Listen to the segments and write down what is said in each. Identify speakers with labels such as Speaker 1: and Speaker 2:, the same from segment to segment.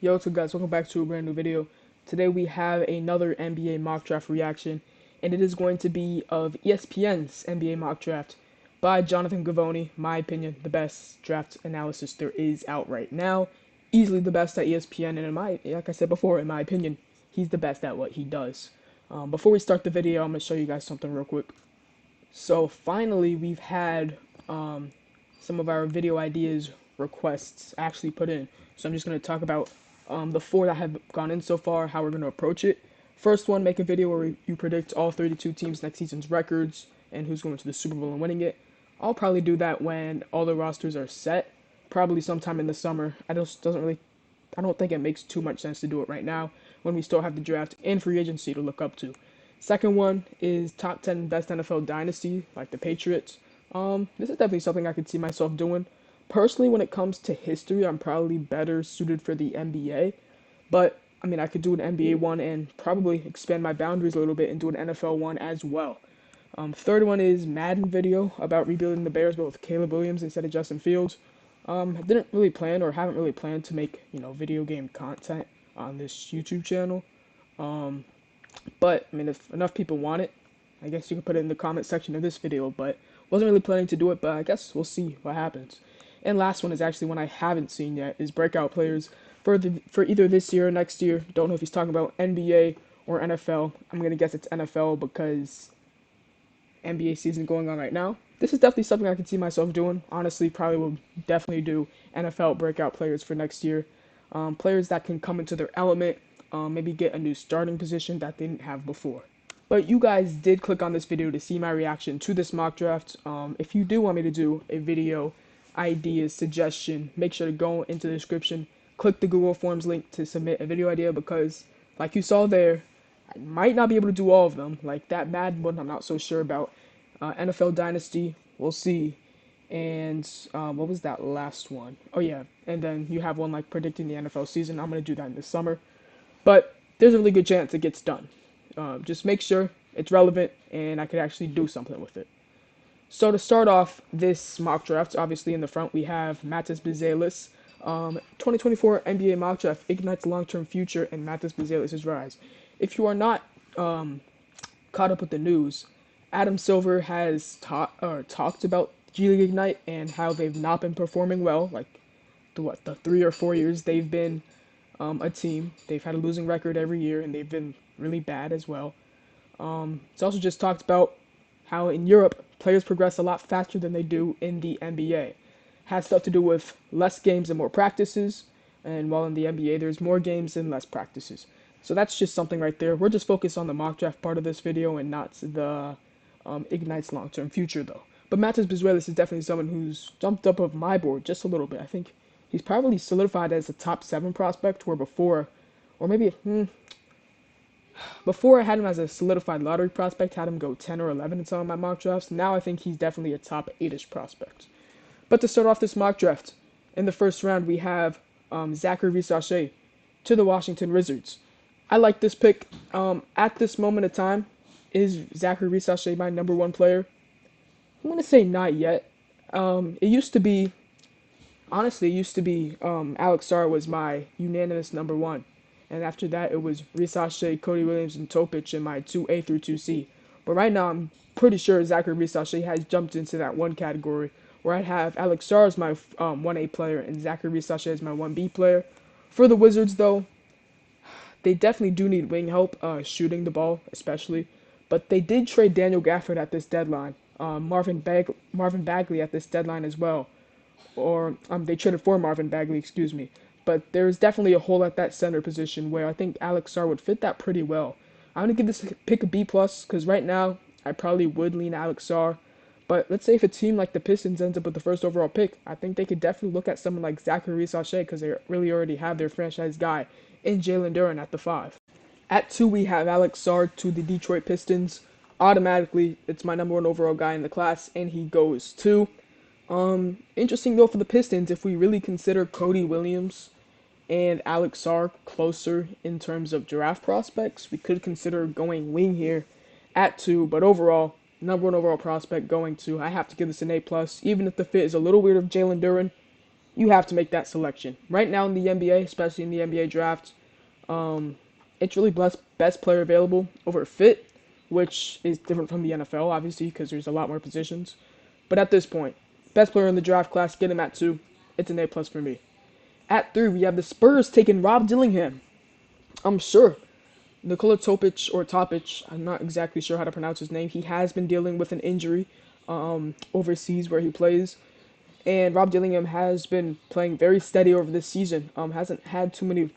Speaker 1: Yo, what's up guys, welcome back to a brand new video. Today we have another NBA mock draft reaction, and it is going to be of ESPN's NBA mock draft by Jonathan Givony. My opinion, the best draft analysis there is out right now. Easily the best at ESPN, and like I said before, in my opinion, he's the best at what he does. Before we start the video, I'm going to show you guys something real quick. So finally, we've had some of our video ideas requests actually put in. So I'm just going to talk about the 4 that have gone in so far, how we're going to approach it. First one, make a video where you predict all 32 teams next season's records and who's going to the Super Bowl and winning it. I'll probably do that when all the rosters are set, probably sometime in the summer. I don't think it makes too much sense to do it right now when we still have the draft and free agency to look up to. Second one is top 10 best NFL dynasty, like the Patriots. This is definitely something I could see myself doing. Personally, when it comes to history, I'm probably better suited for the NBA. But, I mean, I could do an NBA one and probably expand my boundaries a little bit and do an NFL one as well. Third one is Madden video about rebuilding the Bears, but with Caleb Williams instead of Justin Fields. I didn't really plan or haven't really planned to make, video game content on this YouTube channel. But, I mean, if enough people want it, I guess you can put it in the comment section of this video, but wasn't really planning to do it, but I guess we'll see what happens. And last one is actually one I haven't seen yet, is breakout players for either this year or next year. Don't know if he's talking about NBA or NFL. I'm going to guess it's NFL because NBA season going on right now. This is definitely something I can see myself doing. Honestly, probably will definitely do NFL breakout players for next year. Players that can come into their element, maybe get a new starting position that they didn't have before. But you guys did click on this video to see my reaction to this mock draft. If you do want me to do a video ideas, suggestion, make sure to go into the description, click the Google Forms link to submit a video idea because, like you saw there, I might not be able to do all of them. Like that Madden one, I'm not so sure about. NFL Dynasty, we'll see. And what was that last one? Oh yeah, and then you have one like predicting the NFL season. I'm going to do that in the summer. But there's a really good chance it gets done. Just make sure it's relevant and I could actually do something with it. So to start off this mock draft, obviously in the front we have Matas Bezelis. 2024 NBA mock draft ignites long-term future and Matas Bezelis' rise. If you are not caught up with the news, Adam Silver has talked about G League Ignite and how they've not been performing well. Like the 3 or 4 years they've been a team, they've had a losing record every year and they've been really bad as well. It's also just talked about how in Europe, players progress a lot faster than they do in the NBA. Has stuff to do with less games and more practices, and while in the NBA, there's more games and less practices. So that's just something right there. We're just focused on the mock draft part of this video and not the Ignites long-term future, though. But Matas Bezelis is definitely someone who's jumped up of my board just a little bit. I think he's probably solidified as a top 7 prospect, where before, or maybe, before I had him as a solidified lottery prospect, had him go 10 or 11 in some of my mock drafts. Now I think he's definitely a top 8-ish prospect. But to start off this mock draft, in the first round we have Zachary Risache to the Washington Wizards. I like this pick. At this moment of time, is Zachary Risache my number 1 player? I'm going to say not yet. It used to be Alex Sarr was my unanimous number 1. And after that, it was Risache, Cody Williams, and Topic in my 2A through 2C. But right now, I'm pretty sure Zachary Risache has jumped into that 1 category, where I'd have Alex Sarr as my 1A player and Zachary Risache as my 1B player. For the Wizards, though, they definitely do need wing help, shooting the ball especially. But they did trade Daniel Gafford at this deadline. Marvin Bagley at this deadline as well. Or they traded for Marvin Bagley, excuse me. But there's definitely a hole at that center position where I think Alex Sarr would fit that pretty well. I'm going to give this pick a B+, because right now I probably would lean Alex Sarr. But let's say if a team like the Pistons ends up with the first overall pick, I think they could definitely look at someone like Zachary Risache because they really already have their franchise guy in Jalen Duren at the 5. At 2, we have Alex Sarr to the Detroit Pistons. Automatically, it's my number 1 overall guy in the class, and he goes to. Interesting though for the Pistons, if we really consider Cody Williams and Alex Sarr closer in terms of draft prospects, we could consider going wing here at 2, but overall, number 1 overall prospect going to. I have to give this an A+, even if the fit is a little weird of Jalen Duren. you have to make that selection. Right now in the NBA, especially in the NBA draft, um, it's really best player available over fit, which is different from the NFL, obviously, because there's a lot more positions. But at this point, best player in the draft class, get him at 2. It's an A plus for me. At 3, we have the Spurs taking Rob Dillingham. I'm sure Nikola Topic, I'm not exactly sure how to pronounce his name. He has been dealing with an injury overseas where he plays. And Rob Dillingham has been playing very steady over this season. Hasn't had too many,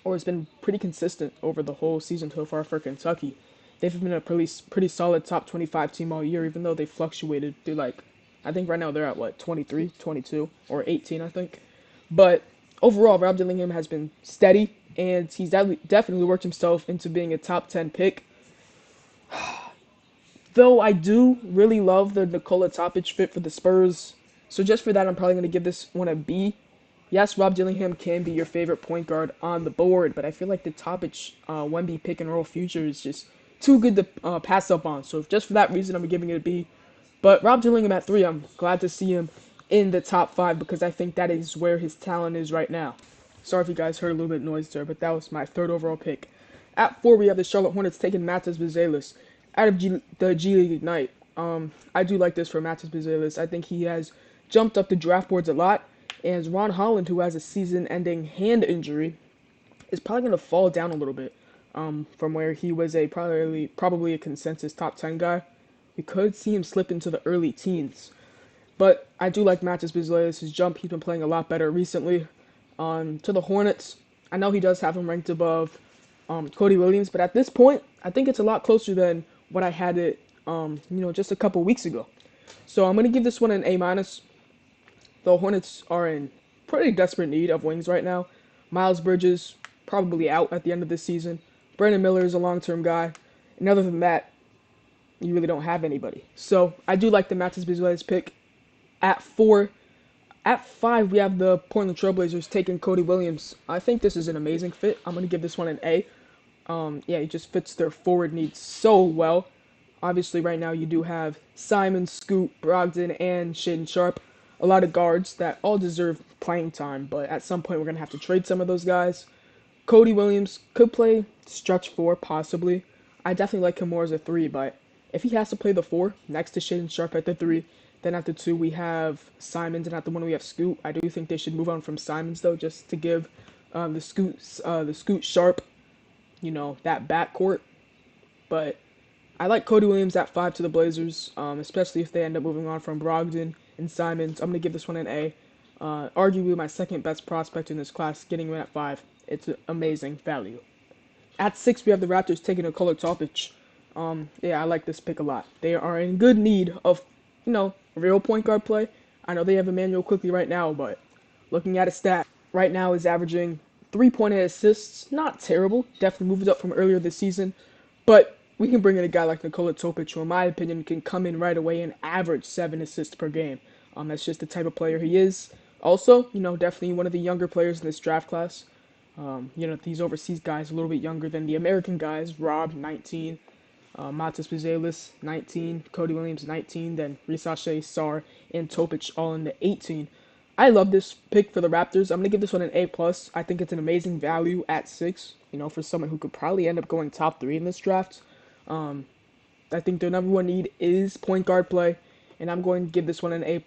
Speaker 1: or has been pretty consistent over the whole season so far for Kentucky. They've been a pretty solid top 25 team all year, even though they fluctuated through I think right now they're at what, 23, 22, or 18, I think. But overall, Rob Dillingham has been steady, and he's definitely worked himself into being a top 10 pick. Though I do really love the Nikola Topic fit for the Spurs, so just for that, I'm probably going to give this one a B. Yes, Rob Dillingham can be your favorite point guard on the board, but I feel like the Topic 1B pick and roll future is just too good to pass up on. So just for that reason, I'm giving it a B. But Rob Dillingham at 3, I'm glad to see him in the top 5 because I think that is where his talent is right now. Sorry if you guys heard a little bit of noise there, but that was my third overall pick. At 4, we have the Charlotte Hornets taking Matas Buzelis out of the G League Ignite. I do like this for Matas Buzelis. I think he has jumped up the draft boards a lot, and Ron Holland, who has a season-ending hand injury, is probably going to fall down a little bit from where he was probably a consensus top 10 guy. We could see him slip into the early teens. But I do like Matas Buzelis' jump. He's been playing a lot better recently. To the Hornets, I know he does have him ranked above Cody Williams, but at this point, I think it's a lot closer than what I had it, just a couple weeks ago. So I'm gonna give this one an A minus. The Hornets are in pretty desperate need of wings right now. Miles Bridges probably out at the end of this season. Brandon Miller is a long-term guy, and other than that, you really don't have anybody. So I do like the Matas Buzelis pick. At 4, at 5, we have the Portland Trailblazers taking Cody Williams. I think this is an amazing fit. I'm gonna give this one an A. Yeah, he just fits their forward needs so well. Obviously, right now you do have Simon, Scoot, Brogdon, and Shaden Sharp. A lot of guards that all deserve playing time, but at some point we're going to have to trade some of those guys. Cody Williams could play stretch 4, possibly. I definitely like him more as a 3, but if he has to play the 4 next to Shaden Sharp at the 3, then at the 2 we have Simons, and at the 1 we have Scoot. I do think they should move on from Simons, though, just to give the Scoot Sharp, that backcourt. But I like Cody Williams at 5 to the Blazers, especially if they end up moving on from Brogdon and Simons. I'm going to give this one an A. Arguably my second best prospect in this class, getting him at 5. It's an amazing value. At 6, we have the Raptors taking Nikola Topic. Yeah, I like this pick a lot. They are in good need of, real point guard play. I know they have Emmanuel Quickly right now, but looking at his stat, right now is averaging 3.8 assists. Not terrible. Definitely moved up from earlier this season. But we can bring in a guy like Nikola Topic, who in my opinion can come in right away and average 7 assists per game. That's just the type of player he is. Also, definitely one of the younger players in this draft class. These overseas guys a little bit younger than the American guys. Rob, 19. Matas Buzelis, 19. Cody Williams, 19. Then Risache, Sar, and Topic all in the 18. I love this pick for the Raptors. I'm going to give this one an A+. I think it's an amazing value at 6, for someone who could probably end up going top 3 in this draft. I think their number one need is point guard play, and I'm going to give this one an A+.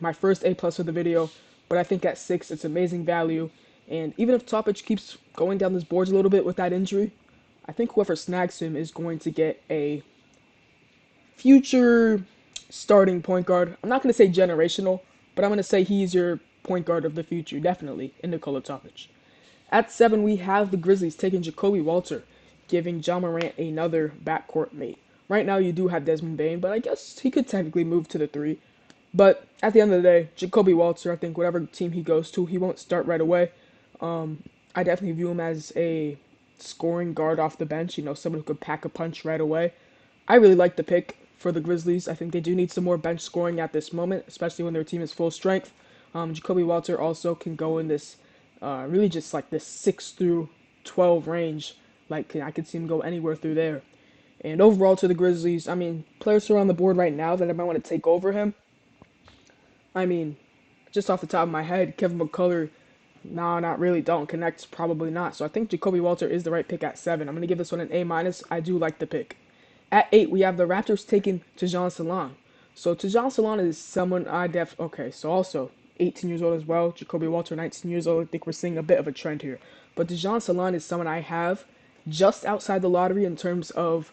Speaker 1: My first A+ of the video, but I think at 6, it's amazing value. And even if Topic keeps going down this boards a little bit with that injury, I think whoever snags him is going to get a future starting point guard. I'm not going to say generational, but I'm going to say he's your point guard of the future, definitely, in Nikola Topic. At 7, we have the Grizzlies taking Jacoby Walter, giving Ja Morant another backcourt mate. Right now you do have Desmond Bane, but I guess he could technically move to the 3. But at the end of the day, Jacoby Walter, I think whatever team he goes to, he won't start right away. I definitely view him as a scoring guard off the bench, someone who could pack a punch right away. I really like the pick for the Grizzlies. I think they do need some more bench scoring at this moment, especially when their team is full strength. Jacoby Walter also can go in this really just like this 6 through 12 range. Like, I could see him go anywhere through there. And overall to the Grizzlies, players who are on the board right now that I might want to take over him. just off the top of my head, Kevin McCullough, no, not really. Dalton connects, probably not. So I think Jacoby Walter is the right pick at 7. I'm going to give this one an A minus. I do like the pick. At 8, we have the Raptors taking Tajon Salon. So Tajon Salon is someone okay, so also 18 years old as well. Jacoby Walter, 19 years old. I think we're seeing a bit of a trend here. But Tajon Salon is someone I have just outside the lottery in terms of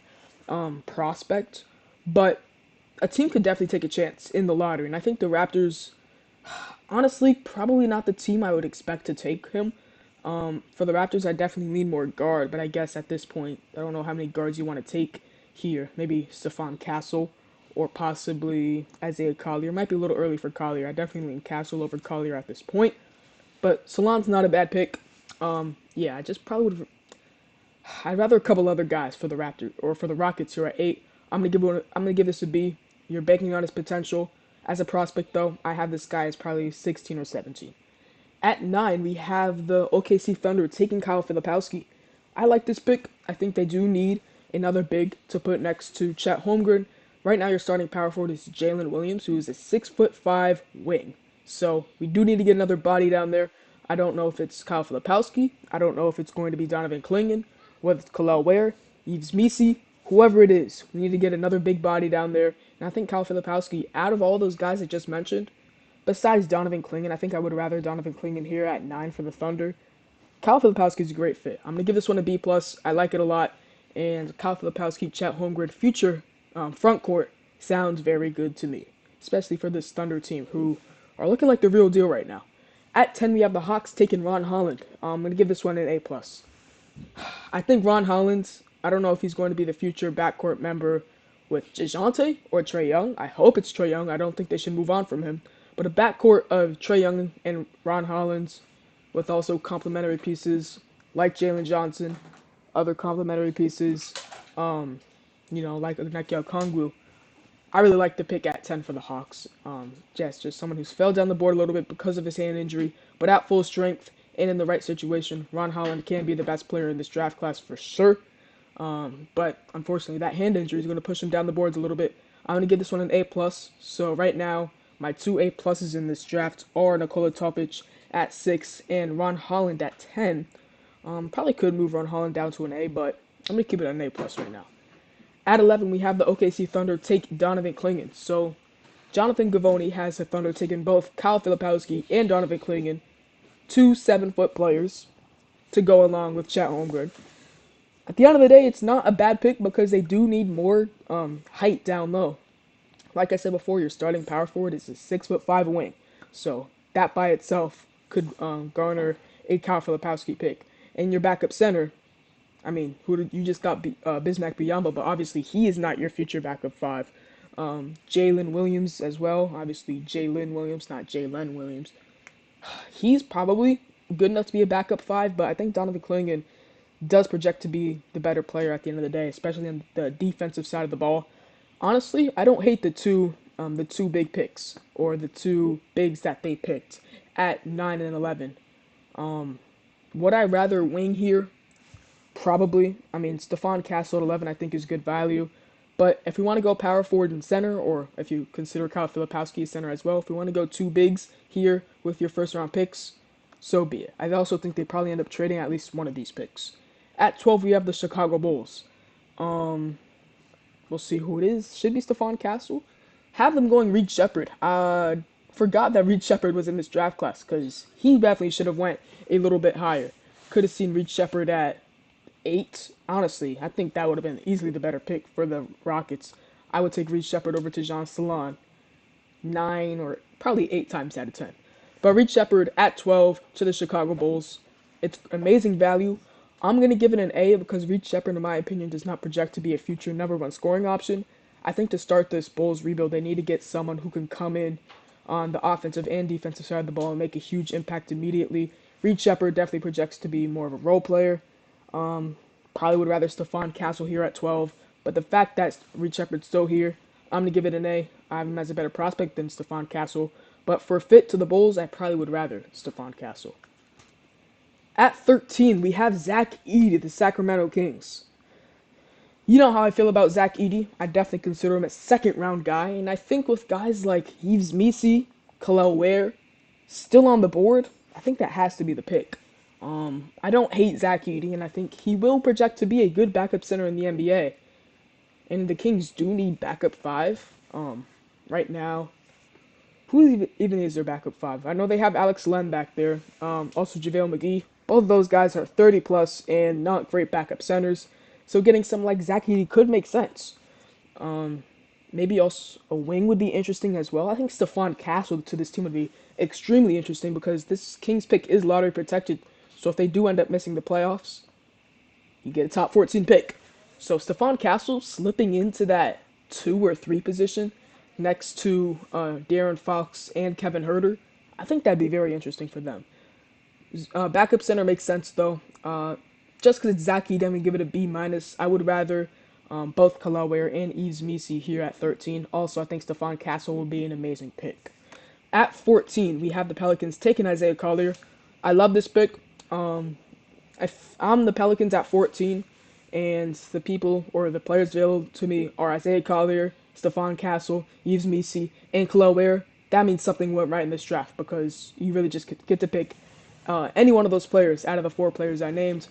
Speaker 1: prospect. But a team could definitely take a chance in the lottery. And I think the Raptors, honestly, probably not the team I would expect to take him. For the Raptors, I definitely lean more guard, but I guess at this point, I don't know how many guards you want to take here. Maybe Stephon Castle or possibly Isaiah Collier. Might be a little early for Collier. I definitely lean Castle over Collier at this point. But Salon's not a bad pick. Yeah, I just probably would. I'd rather a couple other guys for the Raptors or for the Rockets here at 8. I'm gonna give this a B. You're banking on his potential. As a prospect, though, I have this guy as probably 16 or 17. At 9, we have the OKC Thunder taking Kyle Filipowski. I like this pick. I think they do need another big to put next to Chet Holmgren. Right now, your starting power forward is Jalen Williams, who is a 6'5" wing. So we do need to get another body down there. I don't know if it's Kyle Filipowski. I don't know if it's going to be Donovan Clingan, whether it's Kalel Ware, Yves Missi, whoever it is. We need to get another big body down there. And I think Kyle Filipowski, out of all those guys I just mentioned, besides Donovan Clingan, I think I would rather Donovan Clingan here at 9 for the Thunder. Kyle Filipowski is a great fit. I'm going to give this one a B+. I like it a lot. And Kyle Filipowski, Chet Holmgren, future front court sounds very good to me, especially for this Thunder team who are looking like the real deal right now. At 10, we have the Hawks taking Ron Holland. I'm going to give this one an A+. I think Ron Holland, I don't know if he's going to be the future backcourt member with DeJounte or Trae Young. I hope it's Trae Young. I don't think they should move on from him. But a backcourt of Trae Young and Ron Holland with also complementary pieces like Jalen Johnson, other complementary pieces, like Onyeka Okongwu. I really like the pick at 10 for the Hawks. Just someone who's fell down the board a little bit because of his hand injury, but at full strength and in the right situation, Ron Holland can be the best player in this draft class for sure. But unfortunately, that hand injury is going to push him down the boards a little bit. I'm going to give this one an A+. So right now, my 2 A+s in this draft are Nikola Topic at 6 and Ron Holland at 10. Probably could move Ron Holland down to an A, but I'm going to keep it an A+ right now. At 11, we have the OKC Thunder take Donovan Clingan. So Jonathan Givony has the Thunder taking both Kyle Filipowski and Donovan Clingan, 2 7-foot players, to go along with Chet Holmgren. At the end of the day, it's not a bad pick because they do need more height down low. Like I said before, your starting power forward is a 6'5" wing. So that by itself could garner a Kyle Filipowski pick. And your backup center, you just got Bismack Biyombo, but obviously he is not your future backup 5. Jalen Williams as well. Obviously Jalen Williams, not Jalen Williams. He's probably good enough to be a backup 5, but I think Donovan Clingan does project to be the better player at the end of the day, especially on the defensive side of the ball. Honestly, I don't hate the two big picks, or the two bigs that they picked at 9 and 11. Would I rather wing here? Probably. Stephon Castle at 11 I think is good value. But if we want to go power forward and center, or if you consider Kyle Filipowski center as well, if we want to go 2 bigs here with your first round picks, so be it. I also think they probably end up trading at least one of these picks. At 12, we have the Chicago Bulls. We'll see who it is. Should be Stephon Castle. Have them going Reed Sheppard. Forgot that Reed Sheppard was in this draft class because he definitely should have went a little bit higher. Could have seen Reed Sheppard at 8. Honestly, I think that would have been easily the better pick for the Rockets. I would take Reed Sheppard over to Tajon Salon 9 or probably 8 times out of 10. But Reed Sheppard at 12 to the Chicago Bulls. It's amazing value. I'm going to give it an A because Reed Sheppard, in my opinion, does not project to be a future number 1 scoring option. I think to start this Bulls rebuild, they need to get someone who can come in on the offensive and defensive side of the ball and make a huge impact immediately. Reed Sheppard definitely projects to be more of a role player. Probably would rather Stephon Castle here at 12. But the fact that Reed Sheppard's still here, I'm going to give it an A. I have him as a better prospect than Stephon Castle. But for fit to the Bulls, I probably would rather Stephon Castle. At 13, we have Zach Edey, the Sacramento Kings. You know how I feel about Zach Edey. I definitely consider him a second-round guy. And I think with guys like Yves Missi, Kalel Ware, still on the board, I think that has to be the pick. I don't hate Zach Edey, and I think he will project to be a good backup center in the NBA. And the Kings do need backup five. Right now, who even is their backup five? I know they have Alex Len back there. Also JaVale McGee. Both of those guys are 30 plus and not great backup centers. So getting someone like Zach Edey could make sense. Maybe also a wing would be interesting as well. I think Stephon Castle to this team would be extremely interesting because this Kings pick is lottery protected. So if they do end up missing the playoffs, you get a top 14 pick. So Stephon Castle slipping into that 2 or 3 position next to De'Aaron Fox and Kevin Huerter, I think that'd be very interesting for them. Backup center makes sense though. Just because it's Zach Edey, I'm gonna give it a B minus. I would rather both Kalaware and Yves Missi here at 13. Also, I think Stephon Castle will be an amazing pick. At 14, we have the Pelicans taking Isaiah Collier. I love this pick. I'm the Pelicans at 14, and the people or the players available to me are Isaiah Collier, Stephon Castle, Yves Missi, and Kalaware. That means something went right in this draft because you really just get to pick any one of those players out of the 4 players I named.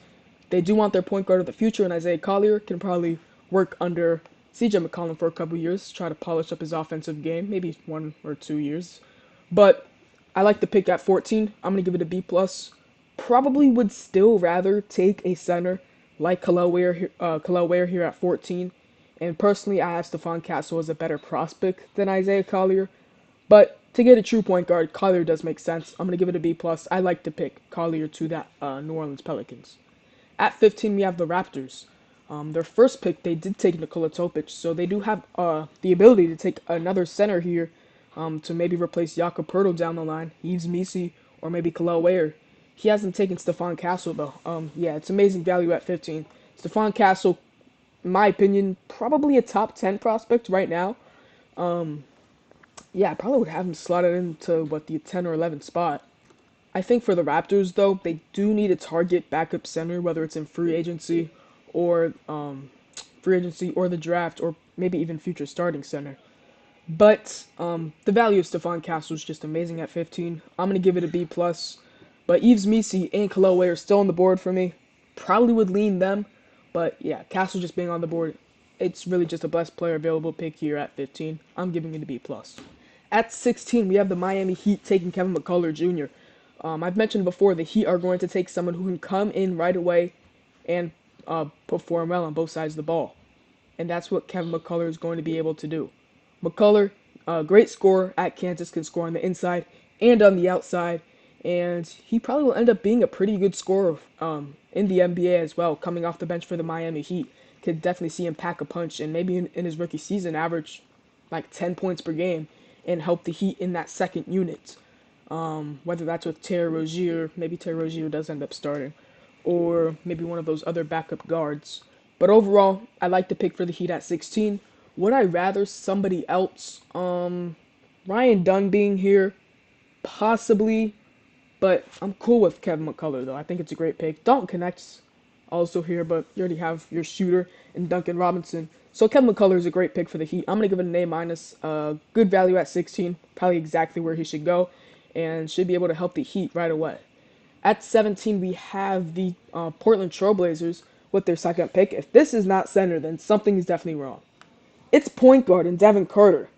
Speaker 1: They do want their point guard of the future, and Isaiah Collier can probably work under CJ McCollum for a couple years, try to polish up his offensive game, maybe 1 or 2 years. But I like the pick at 14. I'm going to give it a B+. Probably would still rather take a center like Kalaware here at 14. And personally, I have Stephon Castle as a better prospect than Isaiah Collier. But to get a true point guard, Collier does make sense. I'm going to give it a B+. I like to pick Collier to that New Orleans Pelicans. At 15, we have the Raptors. Their first pick, they did take Nikola Topic, so they do have the ability to take another center here to maybe replace Jakob Poeltl down the line, Yves Missi, or maybe Kalaware. He hasn't taken Stephon Castle, though. Yeah, it's amazing value at 15. Stephon Castle, in my opinion, probably a top 10 prospect right now. Yeah, I probably would have him slotted into, the 10 or 11 spot. I think for the Raptors, though, they do need a target backup center, whether it's in free agency or the draft, or maybe even future starting center. But the value of Stephon Castle is just amazing at 15. I'm gonna give it a B+. But Yves Missi and Kalaway are still on the board for me. Probably would lean them, but yeah, Castle just being on the board, it's really just a best player available pick here at 15. I'm giving it a B+. At 16, we have the Miami Heat taking Kevin McCullough Jr. I've mentioned before the Heat are going to take someone who can come in right away and perform well on both sides of the ball. And that's what Kevin McCullough is going to be able to do. McCullough, great scorer at Kansas, can score on the inside and on the outside. And he probably will end up being a pretty good scorer in the NBA as well, coming off the bench for the Miami Heat. Could definitely see him pack a punch and maybe in his rookie season average like 10 points per game and help the Heat in that second unit. Whether that's with Terry Rozier, maybe Terry Rozier does end up starting, or maybe one of those other backup guards. But overall, I like the pick for the Heat at 16. Would I rather somebody else? Ryan Dunn being here, possibly, but I'm cool with Kevin McCullough though. I think it's a great pick. Dalton Connect's also here, but you already have your shooter in Duncan Robinson. So Kevin McCullough is a great pick for the Heat. I'm gonna give it an A-. Good value at 16, probably exactly where he should go, and should be able to help the Heat right away. At 17, we have the Portland Trailblazers with their second pick. If this is not center, then something is definitely wrong. It's point guard and Devin Carter.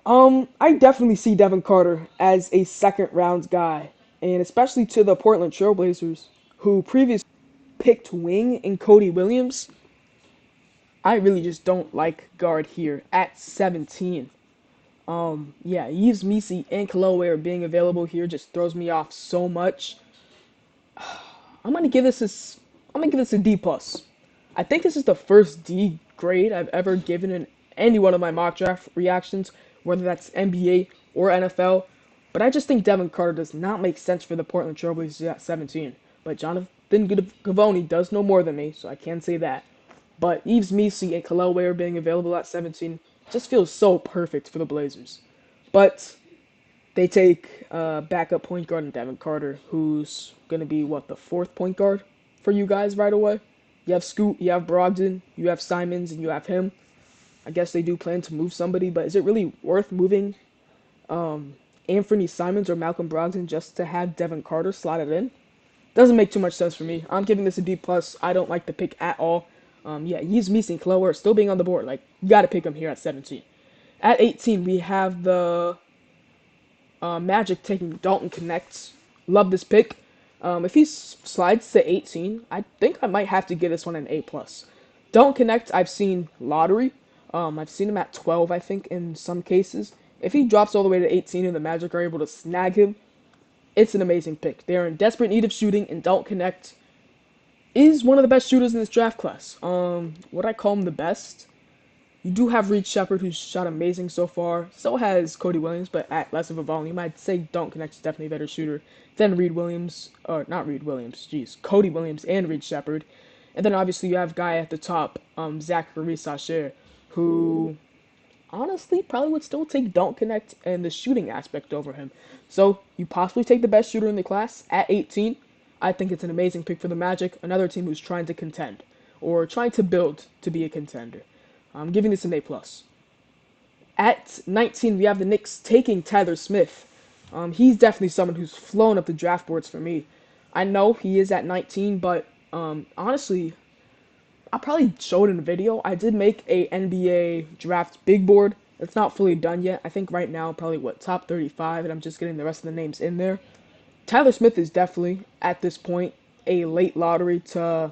Speaker 1: I definitely see Devin Carter as a second round guy, and especially to the Portland Trailblazers, who previously picked wing in Cody Williams. I really just don't like guard here at 17. Yeah, Yves Missi and Kalaway being available here just throws me off so much. I'm gonna give this a D+. I think this is the first D grade I've ever given in any one of my mock draft reactions, whether that's NBA or NFL. But I just think Devin Carter does not make sense for the Portland Trailblazers at 17. But Jonathan Givony does know more than me, so I can say that. But Yves Missi and Kalaway being available at 17 just feels so perfect for the Blazers. But they take backup point guard in Devin Carter, who's going to be, the fourth point guard for you guys right away? You have Scoot, you have Brogdon, you have Simons, and you have him. I guess they do plan to move somebody, but is it really worth moving Anthony Simons or Malcolm Brogdon just to have Devin Carter slotted in. Doesn't make too much sense for me. I'm giving this a B plus. I don't like the pick at all. Yeah, he's missing Chloe still being on the board. Like, you got to pick him here at 17. At 18, we have the Magic taking Dalton Connects. Love this pick. If he slides to 18, I think I might have to give this one an A plus. Dalton Connect, I've seen lottery. I've seen him at 12, I think, in some cases. If he drops all the way to 18 and the Magic are able to snag him, it's an amazing pick. They're in desperate need of shooting, and Dalton Connect is one of the best shooters in this draft class. Would I call him the best? You do have Reed Shepard, who's shot amazing so far. So has Cody Williams, but at less of a volume. I'd say Dalton Connect is definitely a better shooter than Reed Williams, or not Reed Williams, jeez, Cody Williams and Reed Shepard. And then obviously you have guy at the top, Zachary Sacher, who honestly probably would still take Dalton Connect and the shooting aspect over him. So you possibly take the best shooter in the class at 18. I think it's an amazing pick for the Magic, another team who's trying to contend or trying to build to be a contender. I'm giving this an A+. At 19, we have the Knicks taking Tyler Smith. He's definitely someone who's flown up the draft boards for me. I know he is at 19, but honestly, I probably showed in a video. I did make a NBA draft big board. It's not fully done yet. I think right now probably top 35, and I'm just getting the rest of the names in there. Tyler Smith is definitely at this point a late lottery to,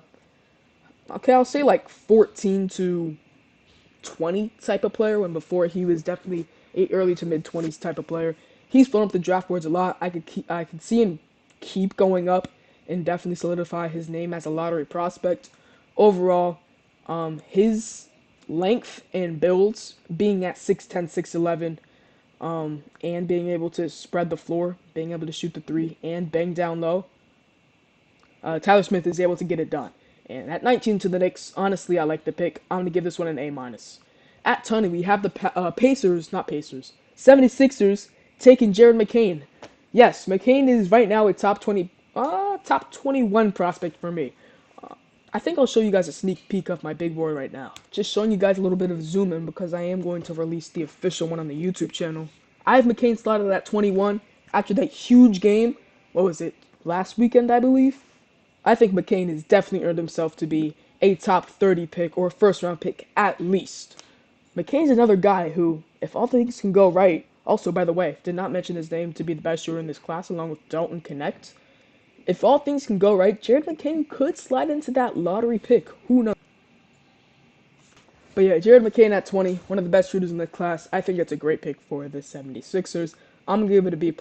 Speaker 1: okay, I'll say like 14 to 20 type of player, when before he was definitely a early to mid 20s type of player. He's flown up the draft boards a lot. I could see him keep going up and definitely solidify his name as a lottery prospect. Overall, his length and builds, being at 6'10", 6'11", and being able to spread the floor, being able to shoot the three, and bang down low, Tyler Smith is able to get it done. And at 19 to the Knicks, honestly, I like the pick. I'm going to give this one an A-. At 20, we have the Pacers, 76ers, taking Jared McCain. Yes, McCain is right now a top 21 prospect for me. I think I'll show you guys a sneak peek of my big boy right now. Just showing you guys a little bit of zoom in because I am going to release the official one on the YouTube channel. I have McCain slotted at 21 after that huge game. What was it? Last weekend, I believe? I think McCain has definitely earned himself to be a top 30 pick or first round pick at least. McCain's another guy who, if all things can go right, also, by the way, did not mention his name to be the best shooter in this class along with Dalton Connect. If all things can go right, Jared McCain could slide into that lottery pick. Who knows? But yeah, Jared McCain at 20, one of the best shooters in the class. I think it's a great pick for the 76ers. I'm going to give it a B+.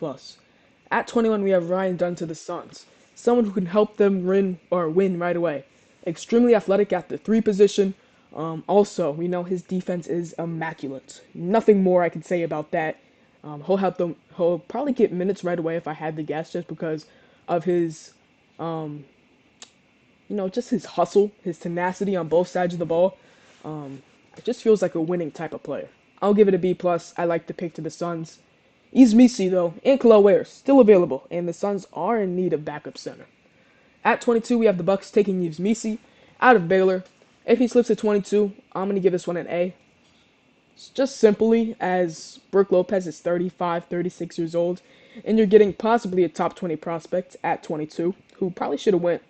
Speaker 1: At 21, we have Ryan Dunn to the Suns. Someone who can help them win right away. Extremely athletic at the 3 position. Also, we know his defense is immaculate. Nothing more I can say about that. He'll help them. He'll probably get minutes right away if I had to guess, just because of his, just his hustle, his tenacity on both sides of the ball. It just feels like a winning type of player. I'll give it a B+. I like the pick to the Suns. Misi, though, and Khalil Ware still available, and the Suns are in need of backup center. At 22, we have the Bucks taking Misi out of Baylor. If he slips to 22, I'm going to give this one an A. It's just simply as Brook Lopez is 35, 36 years old, and you're getting possibly a top 20 prospect at 22, who probably should have went,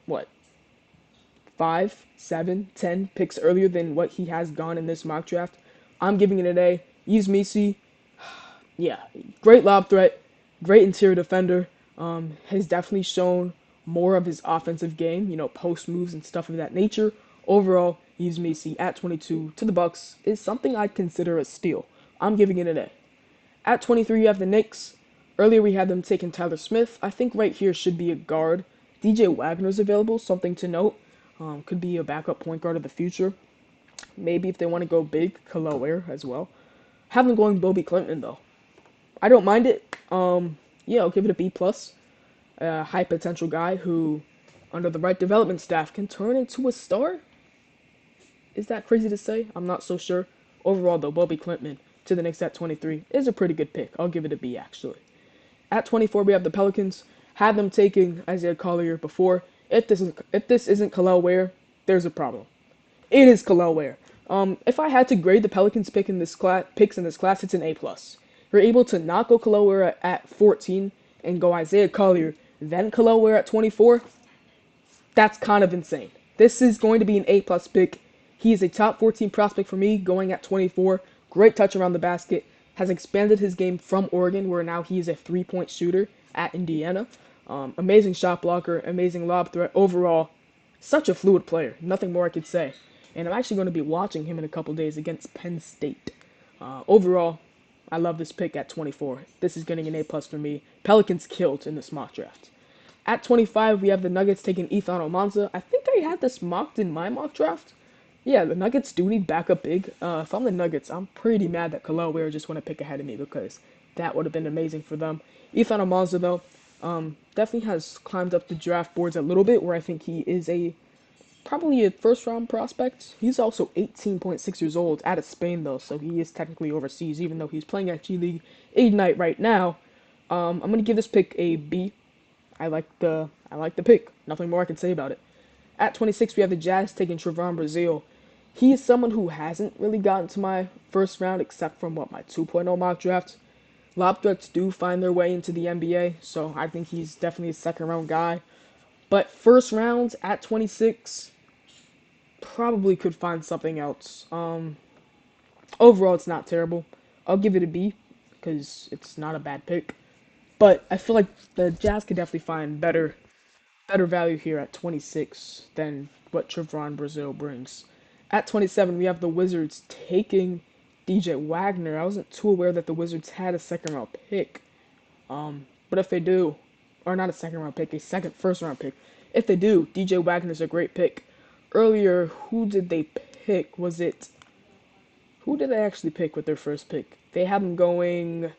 Speaker 1: 5, 7, 10 picks earlier than what he has gone in this mock draft. I'm giving it an A. Misi, yeah, great lob threat, great interior defender, has definitely shown more of his offensive game, post moves and stuff of that nature. Overall, Misi at 22 to the Bucks is something I'd consider a steal. I'm giving it an A. At 23, you have the Knicks. Earlier, we had them taking Tyler Smith. I think right here should be a guard. DJ Wagner's available, something to note. Could be a backup point guard of the future. Maybe if they want to go big, Khalil Ware as well. Have them going Bobby Clinton, though. I don't mind it. Yeah, I'll give it a B+. A high potential guy who, under the right development staff, can turn into a star. Is that crazy to say? I'm not so sure. Overall, though, Bobby Clinton to the Knicks at 23 is a pretty good pick. I'll give it a B, actually. At 24, we have the Pelicans. Had them taking Isaiah Collier before. If this isn't Khalil Ware, there's a problem. It is Khalil Ware. If I had to grade the Pelicans picks in this class, it's an A+. We're able to not go Kalower at 14 and go Isaiah Collier, then Kalower at 24. That's kind of insane. This is going to be an A plus pick. He is a top 14 prospect for me, going at 24. Great touch around the basket. Has expanded his game from Oregon, where now he is a 3-point shooter at Indiana. Amazing shot blocker, amazing lob threat. Overall, such a fluid player. Nothing more I could say. And I'm actually going to be watching him in a couple days against Penn State. Overall, I love this pick at 24. This is getting an A plus for me. Pelicans killed in this mock draft. At 25, we have the Nuggets taking Ethan Almanza. I think I had this mocked in my mock draft. Yeah, the Nuggets do need backup big. If I'm the Nuggets, I'm pretty mad that Khalil just want to pick ahead of me because that would have been amazing for them. Ethan Almanza, though, definitely has climbed up the draft boards a little bit, where I think he is probably a first-round prospect. He's also 18.6 years old, out of Spain, though, so he is technically overseas, even though he's playing at G League Ignite right now. I'm going to give this pick a B. I like the pick. Nothing more I can say about it. At 26, we have the Jazz taking Trevon Brazile. He is someone who hasn't really gotten to my first round, except from my 2.0 mock draft. Lob threats do find their way into the NBA, so I think he's definitely a second round guy. But first rounds at 26, probably could find something else. Overall, it's not terrible. I'll give it a B because it's not a bad pick. But I feel like the Jazz could definitely find better value here at 26 than what Trevon Brazile brings. At 27, we have the Wizards taking DJ Wagner. I wasn't too aware that the Wizards had a second round pick. But if they do, or not a second round pick, a first round pick. If they do, DJ Wagner's a great pick. Earlier, who did they pick? Who did they actually pick with their first pick? They had them going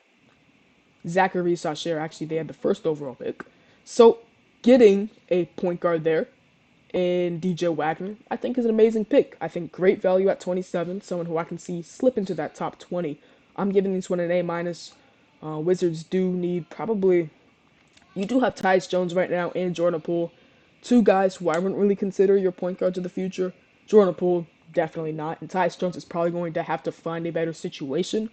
Speaker 1: Zachary Sacher. Actually, they had the first overall pick. So, getting a point guard there in DJ Wagner, I think is an amazing pick. I think great value at 27, someone who I can see slip into that top 20. I'm giving this one an A minus. Wizards do need you do have Tyus Jones right now and Jordan Poole, two guys who I wouldn't really consider your point guards of the future. Jordan Poole, definitely not, and Tyus Jones is probably going to have to find a better situation.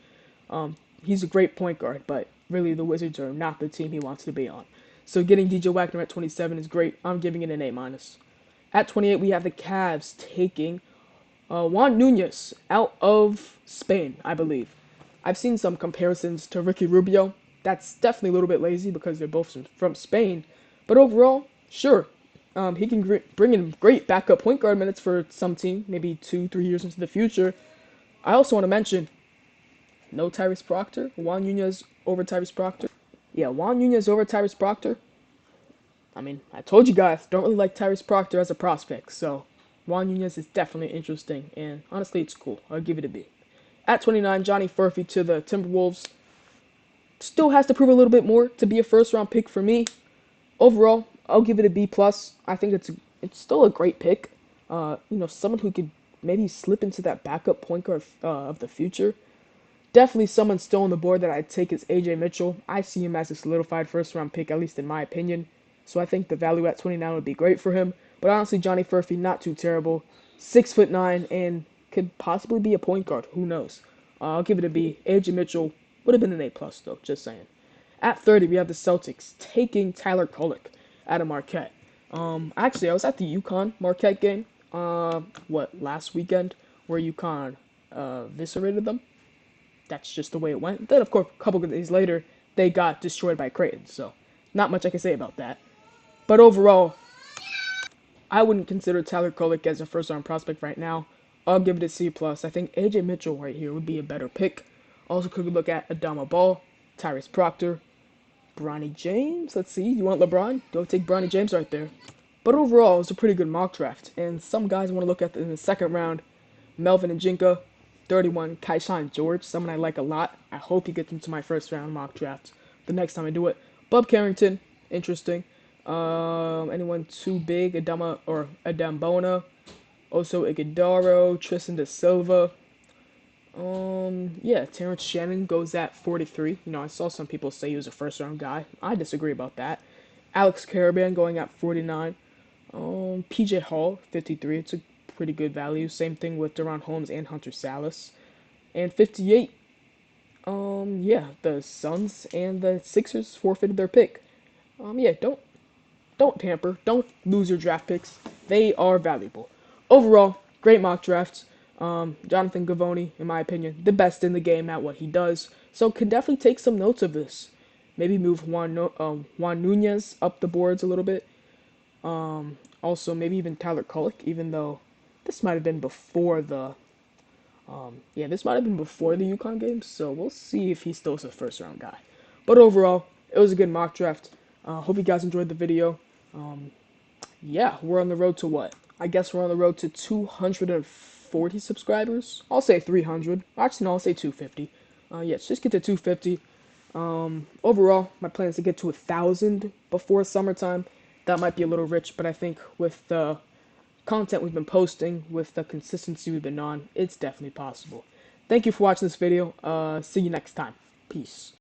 Speaker 1: He's a great point guard, but really the Wizards are not the team he wants to be on. So getting DJ Wagner at 27 is great. I'm giving it an A minus. At 28, we have the Cavs taking Juan Nunez out of Spain, I believe. I've seen some comparisons to Ricky Rubio. That's definitely a little bit lazy because they're both from Spain. But overall, sure. He can bring in great backup point guard minutes for some team, maybe 2-3 years into the future. I also want to mention, no Tyrese Proctor. Juan Nunez over Tyrese Proctor. Yeah, Juan Nunez over Tyrese Proctor. I mean, I told you guys, don't really like Tyrese Proctor as a prospect, so Juan Nunez is definitely interesting, and honestly, it's cool. I'll give it a B. At 29, Johnny Furphy to the Timberwolves. Still has to prove a little bit more to be a first-round pick for me. Overall, I'll give it a B+. I think it's still a great pick. Someone who could maybe slip into that backup point guard of the future. Definitely someone still on the board that I'd take is A.J. Mitchell. I see him as a solidified first-round pick, at least in my opinion. So I think the value at 29 would be great for him. But honestly, Johnny Furphy, not too terrible. 6'9", and could possibly be a point guard. Who knows? I'll give it a B. A.J. Mitchell would have been an A+, though. Just saying. At 30, we have the Celtics taking Tyler Kolek out of Marquette. Actually, I was at the UConn Marquette game, last weekend, where UConn eviscerated them. That's just the way it went. Then, of course, a couple of days later, they got destroyed by Creighton, so not much I can say about that. But overall, I wouldn't consider Tyler Kolek as a first-round prospect right now. I'll give it a C+. I think A.J. Mitchell right here would be a better pick. Also, could look at Adama Ball, Tyrese Proctor, Bronny James. Let's see, you want LeBron? Go take Bronny James right there. But overall, it's a pretty good mock draft. And some guys want to look at in the second round. Melvin Njinka, 31, Kaishan George, someone I like a lot. I hope he gets into my first round mock draft the next time I do it. Bub Carrington, interesting. Anyone too big? Adam Bona. Also Iguodaro, Tristan da Silva. Terrence Shannon goes at 43. I saw some people say he was a first round guy. I disagree about that. Alex Caravan going at 49. PJ Hall, 53. It's a pretty good value. Same thing with Deron Holmes and Hunter Salas. And 58, Yeah, the Suns and the Sixers forfeited their pick. Yeah, don't tamper. Don't lose your draft picks. They are valuable. Overall, great mock drafts. Jonathan Givony, in my opinion, the best in the game at what he does. So can definitely take some notes of this. Maybe move Juan Nunez up the boards a little bit. Also, maybe even Tyler Kolek, even though this might have been before the this might have been before the UConn games. So we'll see if he still is a first round guy. But overall, it was a good mock draft. Hope you guys enjoyed the video. Um, yeah, we're on the road to what? I guess we're on the road to 240 subscribers. I'll say 300. Actually, no, I'll say 250. Yes, just get to 250. Overall, my plan is to get to 1,000 before summertime. That might be a little rich, but I think with the content we've been posting, with the consistency we've been on, it's definitely possible. Thank you for watching this video. See you next time. Peace.